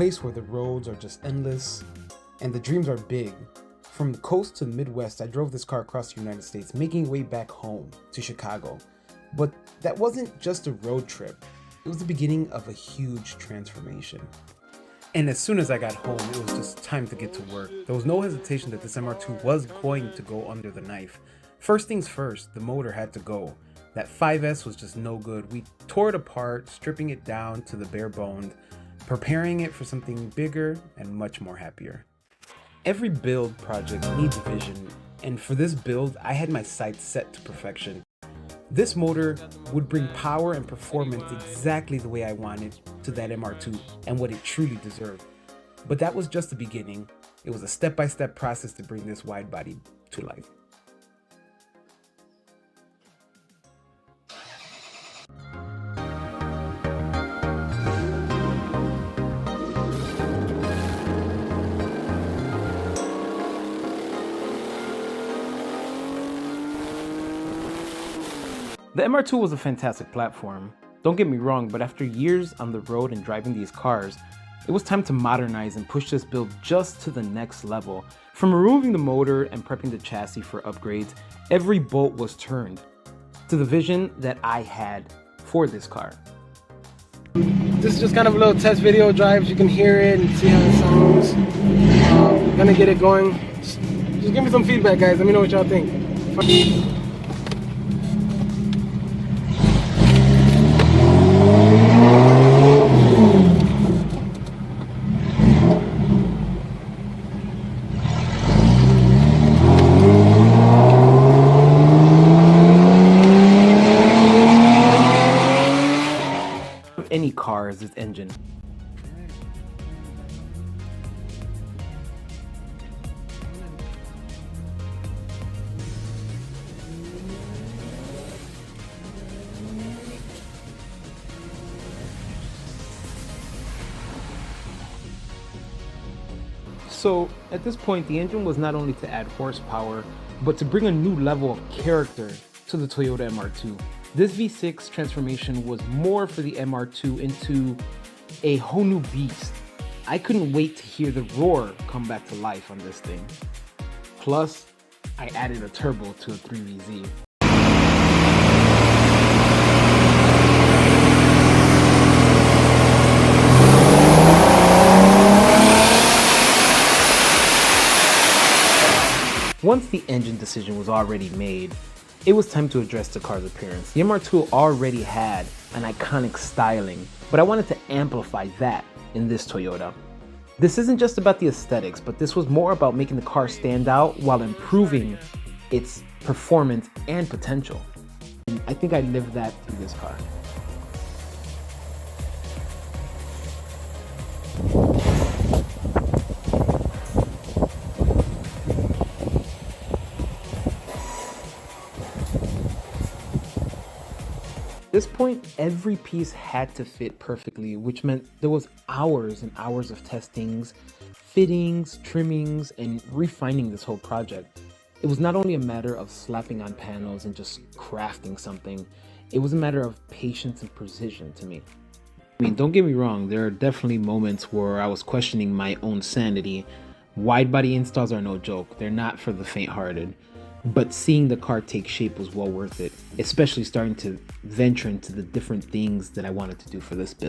place where the roads are just endless and the dreams are big. From the coast to the Midwest, I drove this car across the United States, making way back home to Chicago. But that wasn't just a road trip. It was the beginning of a huge transformation. And as soon as I got home, it was just time to get to work. There was no hesitation that this MR2 was going to go under the knife. First things first, the motor had to go. That 5S was just no good. We tore it apart, stripping it down to the bare bone, preparing it for something bigger and much more happier. Every build project needs a vision, and for this build, I had my sights set to perfection. This motor would bring power and performance exactly the way I wanted to that MR2 and what it truly deserved. But that was just the beginning. It was a step-by-step process to bring this wide body to life. The MR2 was a fantastic platform. Don't get me wrong, but after years on the road and driving these cars, it was time to modernize and push this build just to the next level. From removing the motor and prepping the chassis for upgrades, every bolt was turned to the vision that I had for this car. This is just kind of a little test video drive. You can hear it and see how it sounds. I'm gonna get it going. Just give me some feedback, guys. Let me know what y'all think. Any car is its engine. So at this point, the engine was not only to add horsepower, but to bring a new level of character to the Toyota MR2. This V6 transformation was more for the MR2 into a whole new beast. I couldn't wait to hear the roar come back to life on this thing. Plus, I added a turbo to a 3VZ. Once the engine decision was already made, it was time to address the car's appearance. The MR2 already had an iconic styling, but I wanted to amplify that in this Toyota. This isn't just about the aesthetics, but this was more about making the car stand out while improving its performance and potential. And I think I lived that through this car. At this point, every piece had to fit perfectly, which meant there was hours and hours of testings, fittings, trimmings, and refining this whole project. It was not only a matter of slapping on panels and just crafting something, it was a matter of patience and precision to me. I mean, don't get me wrong, there are definitely moments where I was questioning my own sanity. Wide body installs are no joke, they're not for the faint-hearted. But seeing the car take shape was well worth it, especially starting to venture into the different things that I wanted to do for this build.